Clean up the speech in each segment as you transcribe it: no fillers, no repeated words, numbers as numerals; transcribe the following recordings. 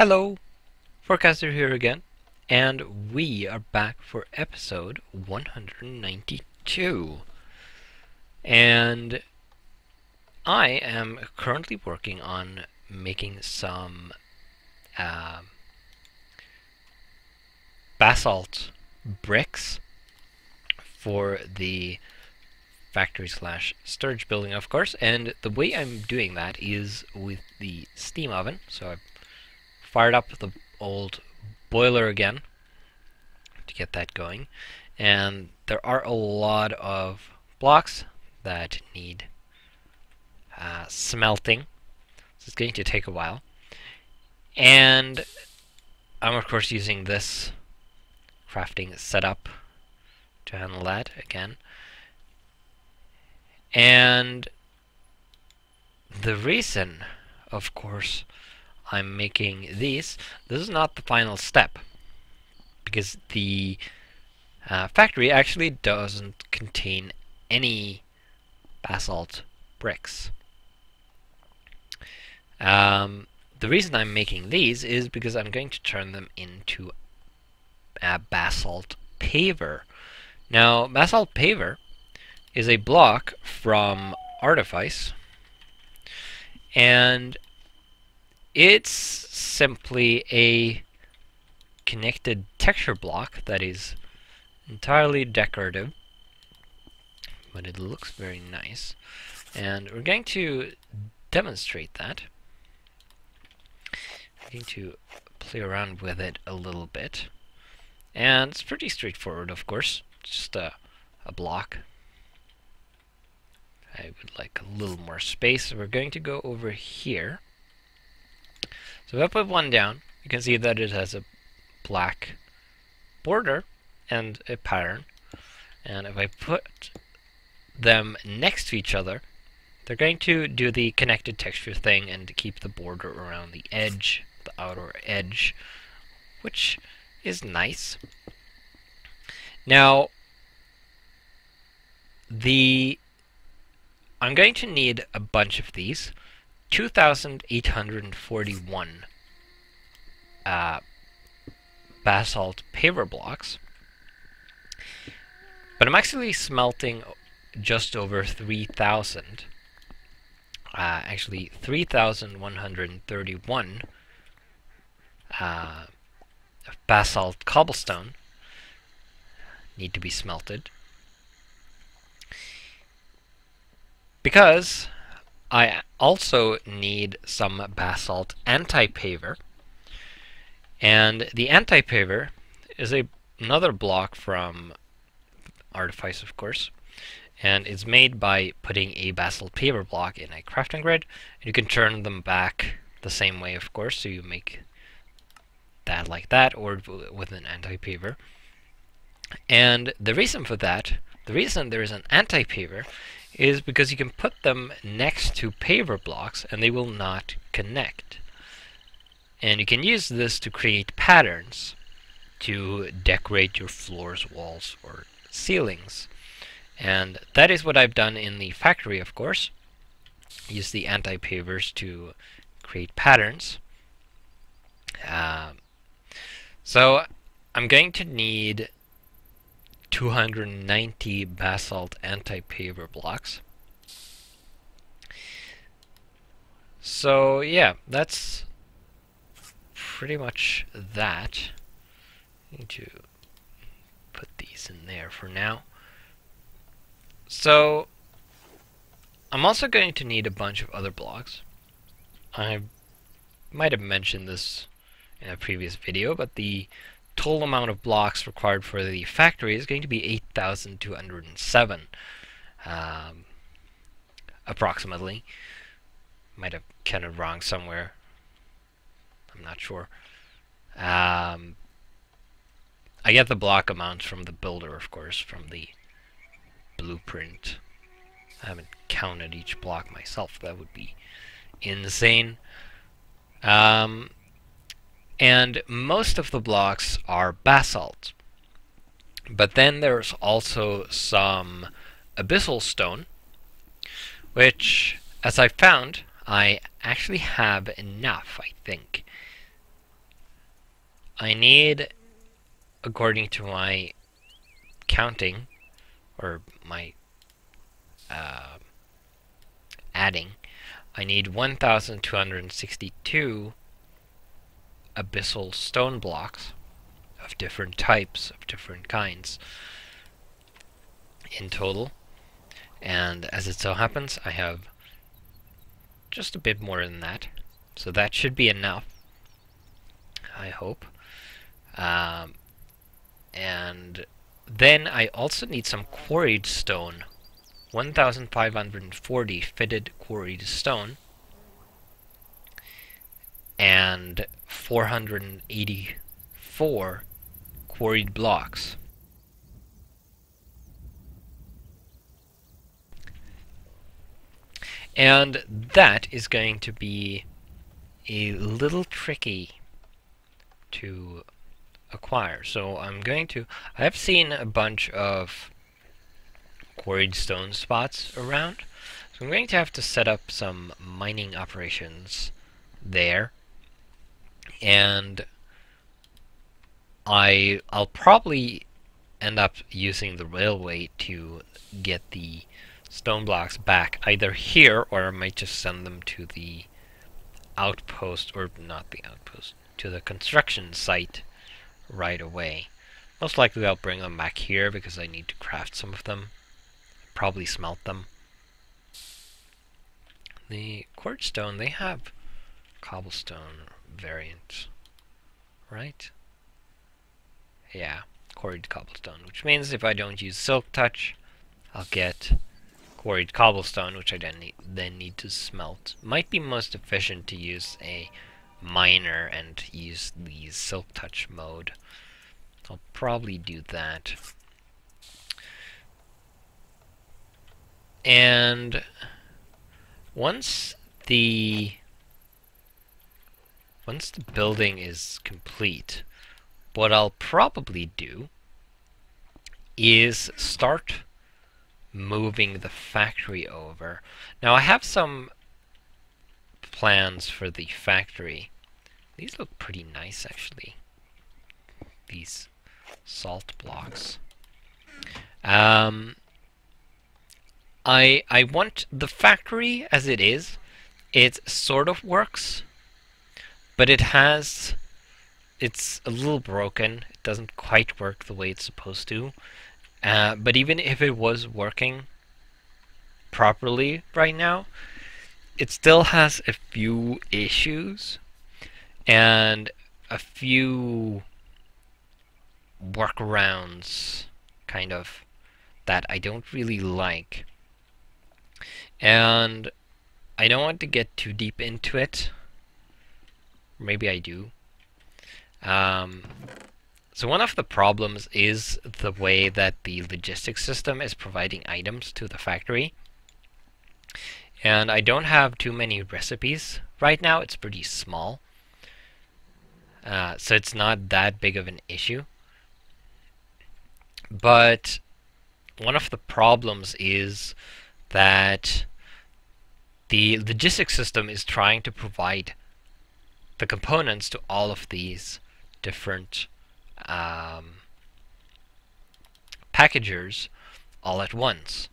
Hello, Forecaster here again, and we are back for episode 192. And I am currently working on making some basalt bricks for the factory slash storage building, of course. And the way I'm doing that is with the steam oven. So I've fired up the old boiler again to get that going, and there are a lot of blocks that need smelting, so it's going to take a while. And I'm of course using this crafting setup to handle that again. And the reason, of course, I'm making these, this is not the final step, because the factory actually doesn't contain any basalt bricks. The reason I'm making these is because I'm going to turn them into a basalt paver. Now, basalt paver is a block from Artifice, and it's simply a connected texture block that is entirely decorative, but it looks very nice. And we're going to demonstrate that. I'm going to play around with it a little bit. And it's pretty straightforward, of course. It's just a block. I would like a little more space, so we're going to go over here. So if I put one down, you can see that it has a black border and a pattern. And if I put them next to each other, they're going to do the connected texture thing and keep the border around the edge, the outer edge, which is nice. Now, I'm going to need a bunch of these. 2,841 basalt paver blocks, but I'm actually smelting just over 3,000. Actually, 3,131 basalt cobblestone need to be smelted, because I also need some basalt anti-paver, and the anti-paver is another block from Artifice, of course, and it's made by putting a basalt paver block in a crafting grid, and you can turn them back the same way, of course, so you make that like that, or with an anti-paver. And the reason for that, the reason there is an anti-paver, is because you can put them next to paver blocks and they will not connect. And you can use this to create patterns to decorate your floors, walls, or ceilings. And that is what I've done in the factory, of course. Use the anti-pavers to create patterns. So I'm going to need 290 basalt anti-paver blocks. So yeah, that's pretty much that. I need to put these in there for now. So I'm also going to need a bunch of other blocks. I might have mentioned this in a previous video, but the total amount of blocks required for the factory is going to be 8,207 approximately. Might have counted wrong somewhere, I'm not sure. I get the block amounts from the builder, of course, from the blueprint. I haven't counted each block myself, that would be insane. And most of the blocks are basalt. But then there's also some abyssal stone, which, as I found, I actually have enough, I think. I need, according to my counting, or my adding, I need 1,262 abyssal stone blocks of different types, of different kinds in total. And as it so happens, I have just a bit more than that. So that should be enough, I hope. And then I also need some quarried stone. 1,540 fitted quarried stone. And 484 quarried blocks. And that is going to be a little tricky to acquire. So I have seen a bunch of quarried stone spots around. So I'm going to have to set up some mining operations there. And I'll probably end up using the railway to get the stone blocks back, either here, or I might just send them to the outpost, or not the outpost, to the construction site right away. Most likely I'll bring them back here because I need to craft some of them, probably smelt them. The quartz stone, they have cobblestone variants, right? Yeah, quarried cobblestone, which means if I don't use silk touch, I'll get quarried cobblestone, which I then need to smelt. Might be most efficient to use a miner and use the silk touch mode. I'll probably do that. And once the building is complete, what I'll probably do is start moving the factory over. Now I have some plans for the factory. These look pretty nice, actually. These salt blocks. I want the factory as it is. It sort of works, but it's a little broken. It doesn't quite work the way it's supposed to. But even if it was working properly right now, it still has a few issues and a few workarounds, kind of, that I don't really like. And I don't want to get too deep into it. Maybe I do. So one of the problems is the way that the logistics system is providing items to the factory. And I don't have too many recipes right now. It's pretty small. So it's not that big of an issue. But one of the problems is that the logistics system is trying to provide the components to all of these different packagers all at once.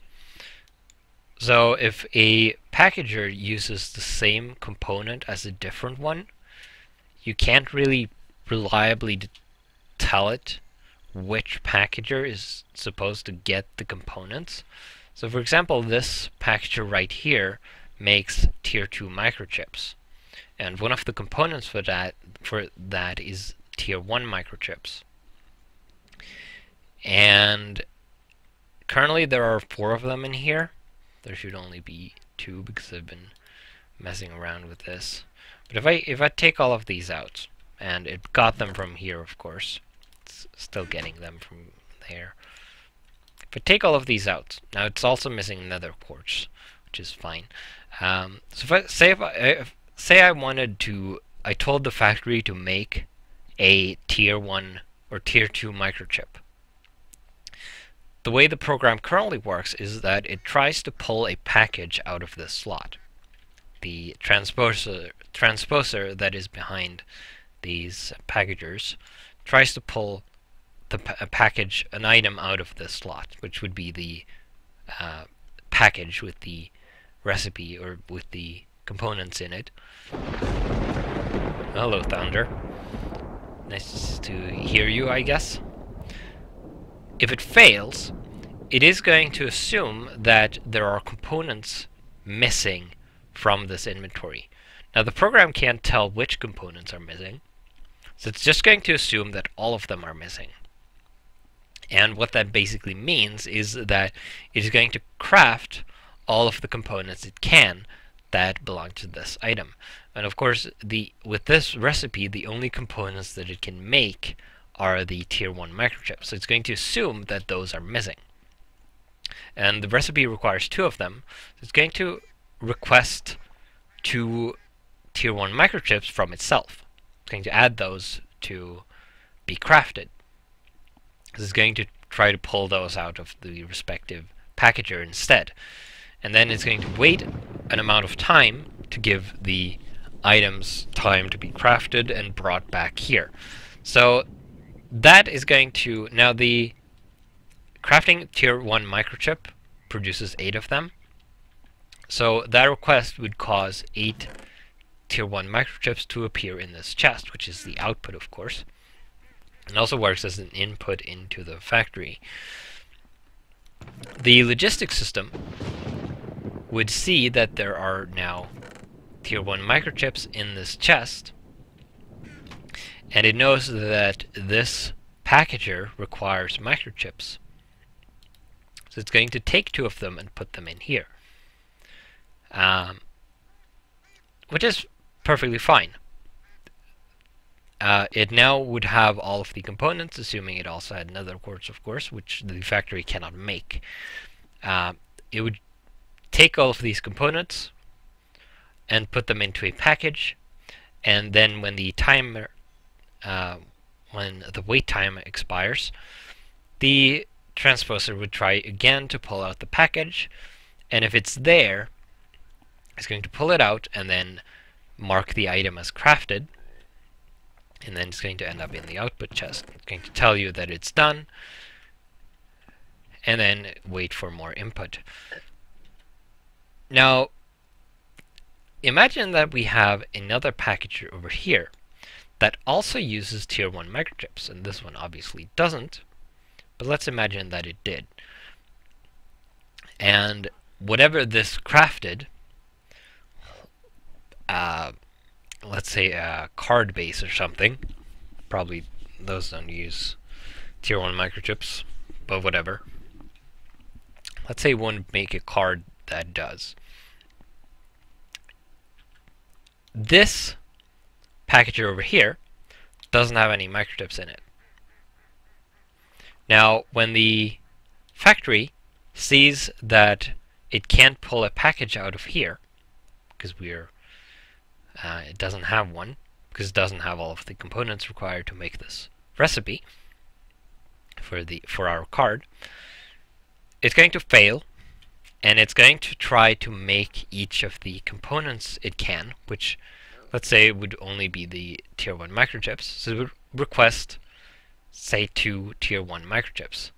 So if a packager uses the same component as a different one, you can't really reliably tell it which packager is supposed to get the components. So for example, this packager right here makes tier 2 microchips, and one of the components for that is tier 1 microchips. And currently there are 4 of them in here. There should only be 2 because I've been messing around with this. But if I take all of these out, and it got them from here, of course, it's still getting them from there. If I take all of these out, now it's also missing nether quartz, which is fine. So if I wanted to, I told the factory to make a tier 1 or tier 2 microchip. The way the program currently works is that it tries to pull a package out of this slot. The transposer that is behind these packagers, tries to pull an item out of this slot, which would be the package with the recipe or with the components in it. Hello, Thunder. Nice to hear you, I guess. If it fails, it is going to assume that there are components missing from this inventory. Now, the program can't tell which components are missing, so it's just going to assume that all of them are missing. And what that basically means is that it is going to craft all of the components it can that belong to this item. And of course, with this recipe, the only components that it can make are the tier 1 microchips. So it's going to assume that those are missing. And the recipe requires 2 of them. So it's going to request 2 tier 1 microchips from itself. It's going to add those to be crafted. It's going to try to pull those out of the respective packager instead. And then it's going to wait an amount of time to give the items time to be crafted and brought back here. So that is going to... Now the crafting tier 1 microchip produces 8 of them. So that request would cause 8 tier 1 microchips to appear in this chest, which is the output, of course. It also works as an input into the factory. The logistics system would see that there are now tier 1 microchips in this chest, and it knows that this packager requires microchips. So it's going to take 2 of them and put them in here, which is perfectly fine. It now would have all of the components, assuming it also had nether quartz, of course, which the factory cannot make. It would take all of these components and put them into a package, and then when the timer, when the wait time expires, the transposer would try again to pull out the package, and if it's there, it's going to pull it out and then mark the item as crafted. And then it's going to end up in the output chest. It's going to tell you that it's done, and then wait for more input. Now, imagine that we have another packager over here that also uses tier 1 microchips, and this one obviously doesn't, but let's imagine that it did. And whatever this crafted, let's say a card base or something. Probably those don't use tier 1 microchips, but whatever. Let's say one make a card that does. This packager over here doesn't have any microchips in it. Now, when the factory sees that it can't pull a package out of here, because it doesn't have one, because it doesn't have all of the components required to make this recipe for our card, it's going to fail, and it's going to try to make each of the components it can, which let's say would only be the tier 1 microchips. So it would request, say, 2 tier 1 microchips.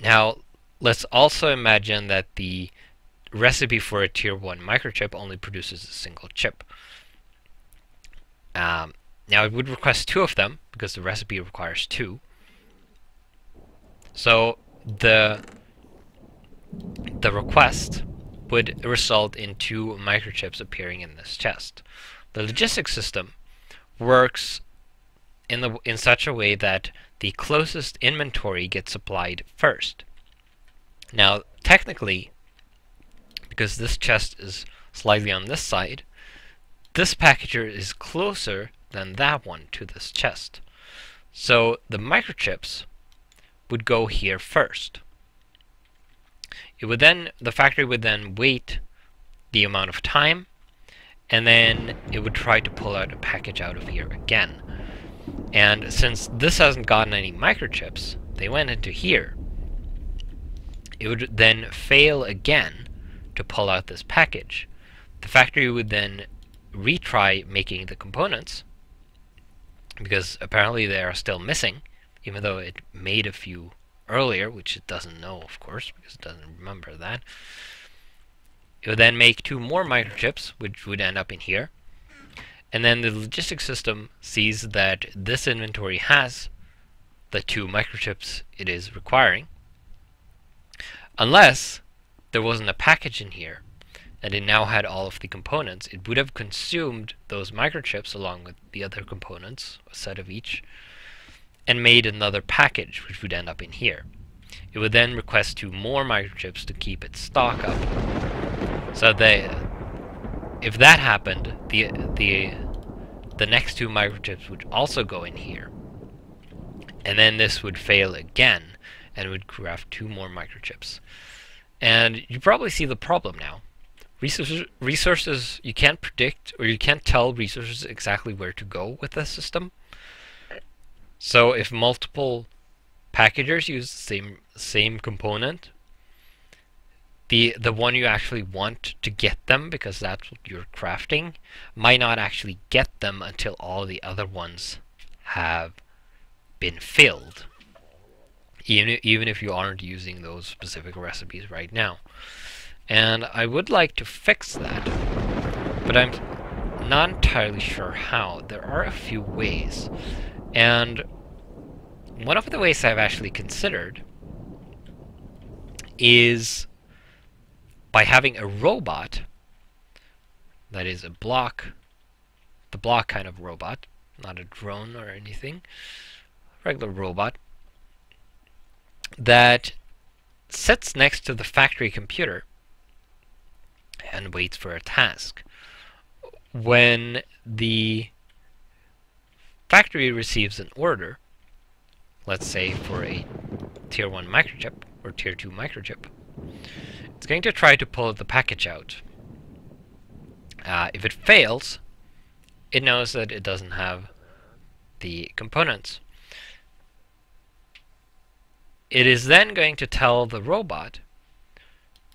Now, let's also imagine that the recipe for a tier 1 microchip only produces a single chip. Now it would request 2 of them because the recipe requires 2. So the request would result in 2 microchips appearing in this chest. The logistics system works in such a way that the closest inventory gets supplied first. Now, technically, because this chest is slightly on this side, this packager is closer than that one to this chest. So the microchips would go here first. The factory would then wait the amount of time, and then it would try to pull out a package out of here again. And since this hasn't gotten any microchips, they went into here. It would then fail again to pull out this package. The factory would then retry making the components, because apparently they are still missing, even though it made a few earlier, which it doesn't know, of course, because it doesn't remember that. It would then make 2 more microchips, which would end up in here. And then the logistics system sees that this inventory has the 2 microchips it is requiring, unless there wasn't a package in here and it now had all of the components. It would have consumed those microchips along with the other components, a set of each, and made another package, which would end up in here. It would then request 2 more microchips to keep its stock up. So if that happened, the next 2 microchips would also go in here, and then this would fail again and would craft 2 more microchips. And you probably see the problem now. Resources, you can't predict, or you can't tell resources exactly where to go with the system. So if multiple packagers use the same component, the one you actually want to get them, because that's what you're crafting, might not actually get them until all the other ones have been filled, even if you aren't using those specific recipes right now. And I would like to fix that, but I'm not entirely sure how. There are a few ways, and one of the ways I've actually considered is by having a robot that is the block kind of robot, not a drone or anything, regular robot that sits next to the factory computer and waits for a task. When the factory receives an order, let's say for a tier 1 microchip or tier 2 microchip, it's going to try to pull the package out. If it fails, it knows that it doesn't have the components. It is then going to tell the robot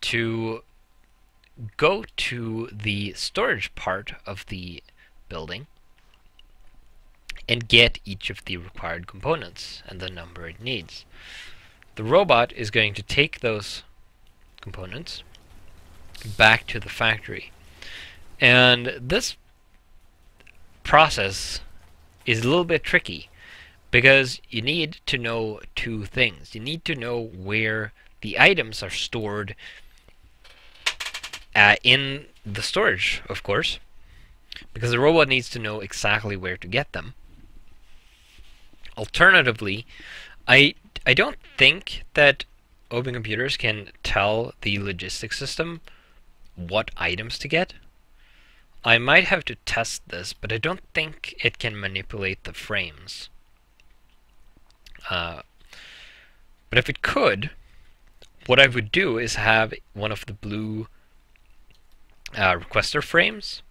to go to the storage part of the building and get each of the required components and the number it needs. The robot is going to take those components back to the factory. And this process is a little bit tricky, because you need to know 2 things. You need to know where the items are stored in the storage, of course, because the robot needs to know exactly where to get them. Alternatively, I don't think that open computers can tell the logistics system what items to get. I might have to test this, but I don't think it can manipulate the frames. But if it could, what I would do is have one of the blue requester frames,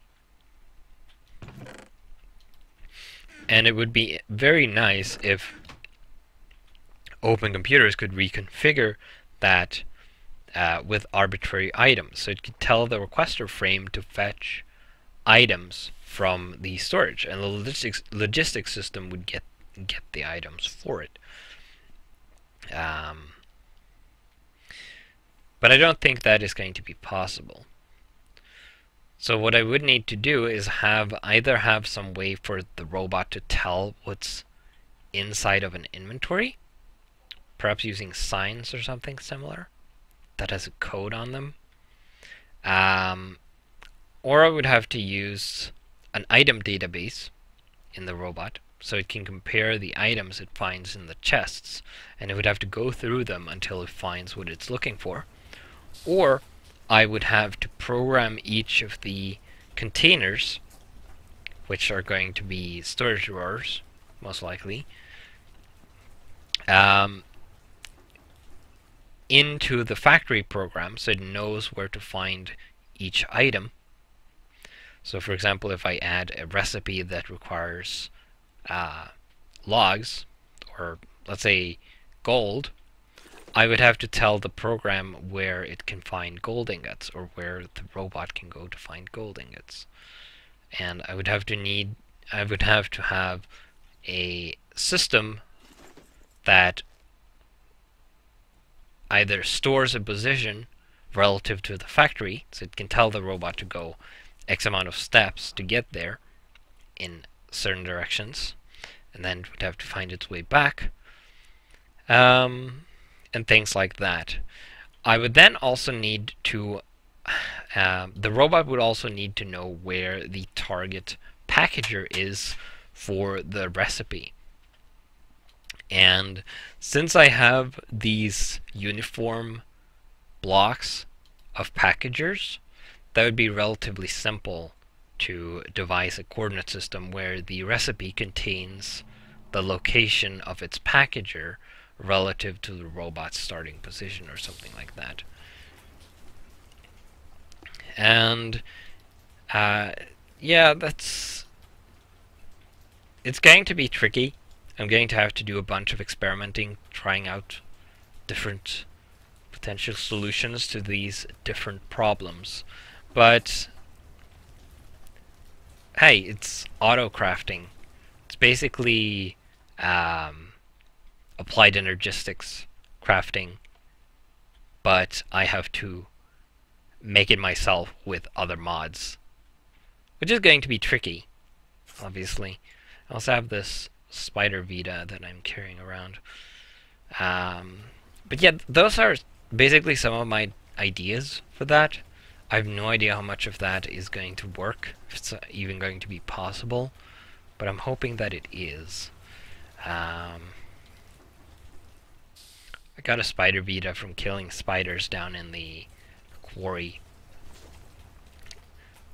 and it would be very nice if open computers could reconfigure that with arbitrary items. So it could tell the requester frame to fetch items from the storage, and the logistics system would get the items for it. But I don't think that is going to be possible. So what I would need to do is either have some way for the robot to tell what's inside of an inventory, perhaps using signs or something similar that has a code on them, or I would have to use an item database in the robot so it can compare the items it finds in the chests, and it would have to go through them until it finds what it's looking for. Or I would have to program each of the containers, which are going to be storage drawers, most likely, into the factory program so it knows where to find each item. So for example, if I add a recipe that requires logs, or let's say gold, I would have to tell the program where it can find gold ingots, or where the robot can go to find gold ingots. and I would have to have a system that either stores a position relative to the factory, so it can tell the robot to go X amount of steps to get there in certain directions, and then it would have to find its way back, and things like that. I would then also need to, the robot would also need to know where the target packager is for the recipe. And since I have these uniform blocks of packagers, that would be relatively simple to devise a coordinate system where the recipe contains the location of its packager relative to the robot's starting position or something like that. And yeah, it's going to be tricky. I'm going to have to do a bunch of experimenting, trying out different potential solutions to these different problems. But hey, it's auto crafting. It's basically applied energistics crafting, but I have to make it myself with other mods, which is going to be tricky, obviously. I also have this Spider Vita that I'm carrying around. But yeah, those are basically some of my ideas for that. I have no idea how much of that is going to work, if it's even going to be possible, but I'm hoping that it is. I got a Spider Vita from killing spiders down in the quarry.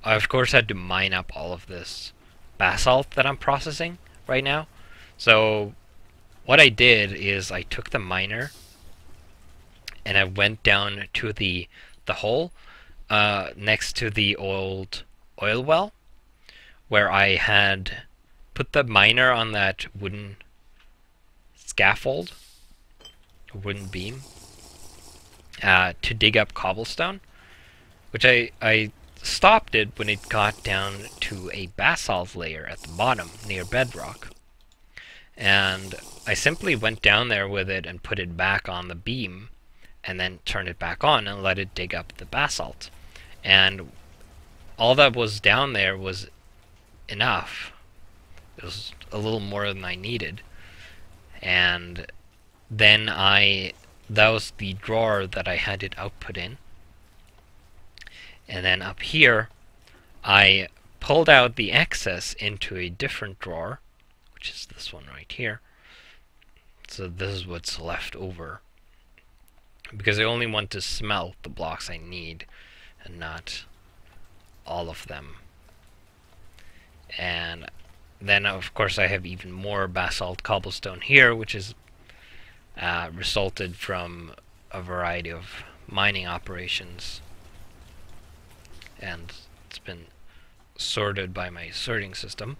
I of course had to mine up all of this basalt that I'm processing right now. So what I did is I took the miner and I went down to the hole next to the old oil well, where I had put the miner on that wooden scaffold, wooden beam, to dig up cobblestone, which I stopped it when it got down to a basalt layer at the bottom near bedrock. And I simply went down there with it and put it back on the beam and then turned it back on and let it dig up the basalt. And all that was down there was enough. It was a little more than I needed. And then that was the drawer that I had it output in. And then up here, I pulled out the excess into a different drawer, which is this one right here. So this is what's left over, because I only want to smelt the blocks I need and not all of them. And then of course I have even more basalt cobblestone here, which is resulted from a variety of mining operations, and it's been sorted by my sorting system.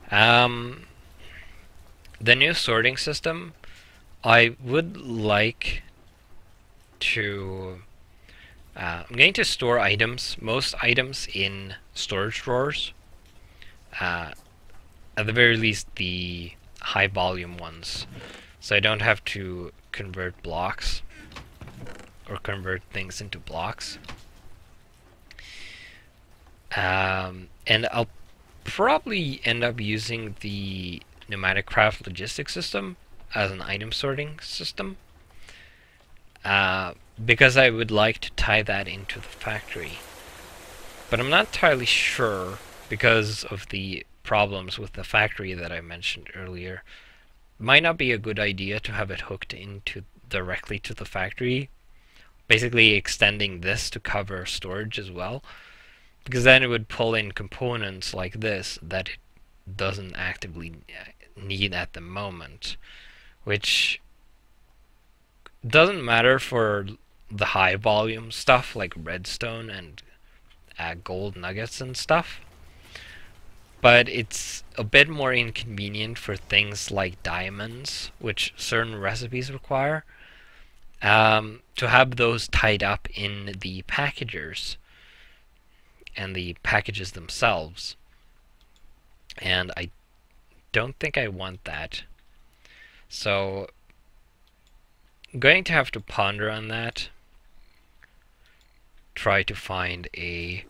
The new sorting system, I would like to... I'm going to store items, most items, in storage drawers. At the very least, the high volume ones, so I don't have to convert blocks or convert things into blocks. And I'll probably end up using the Pneumatic Craft Logistics system as an item sorting system, because I would like to tie that into the factory. But I'm not entirely sure, because of the problems with the factory that I mentioned earlier. It might not be a good idea to have it hooked into directly to the factory, basically extending this to cover storage as well, because then it would pull in components like this that it doesn't actively need at the moment, which doesn't matter for the high volume stuff like redstone and gold nuggets and stuff, but it's a bit more inconvenient for things like diamonds, which certain recipes require, to have those tied up in the packagers. and the packages themselves. And I don't think I want that. So I'm going to have to ponder on that. Try to find a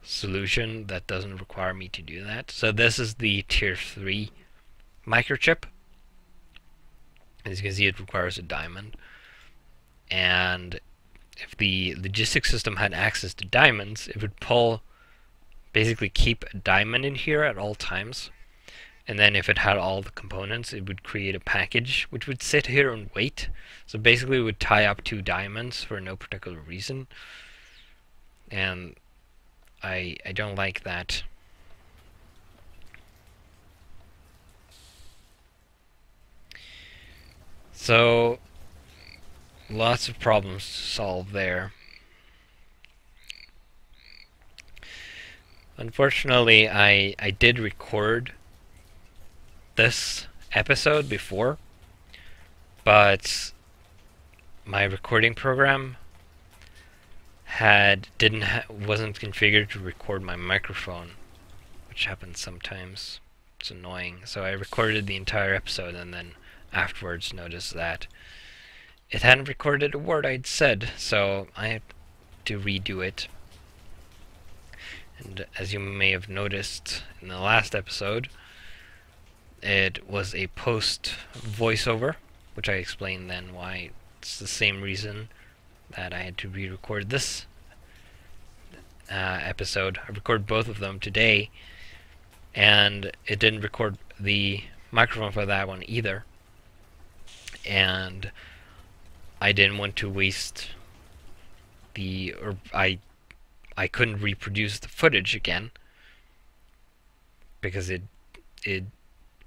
solution that doesn't require me to do that. So this is the tier 3 microchip. As you can see, it requires a diamond. And if the logistics system had access to diamonds, it would basically keep a diamond in here at all times. And then if it had all the components, it would create a package which would sit here and wait. So basically it would tie up 2 diamonds for no particular reason. And I don't like that. So lots of problems to solve there. Unfortunately, I did record this episode before, but my recording program wasn't configured to record my microphone, which happens sometimes. It's annoying. So I recorded the entire episode and then afterwards noticed that it hadn't recorded a word I'd said, so I had to redo it. And as you may have noticed in the last episode, it was a post voiceover, which I explained then why it's the same reason that I had to re-record this episode. I recorded both of them today, and it didn't record the microphone for that one either. And I didn't want to waste I couldn't reproduce the footage again because it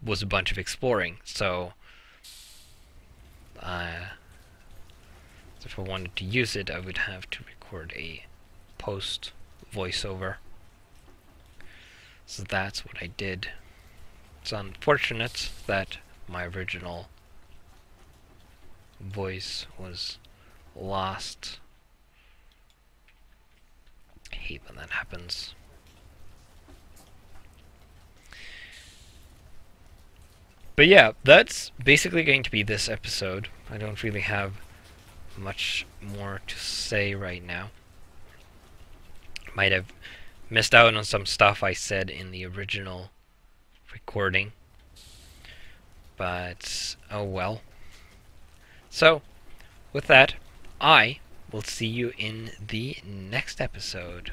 was a bunch of exploring. So if I wanted to use it, I would have to record a post voiceover. So that's what I did. It's unfortunate that my original voice was lost. I hate when that happens. But yeah, that's basically going to be this episode. I don't really have much more to say right now. Might have missed out on some stuff I said in the original recording, but oh well. So, with that, I will see you in the next episode.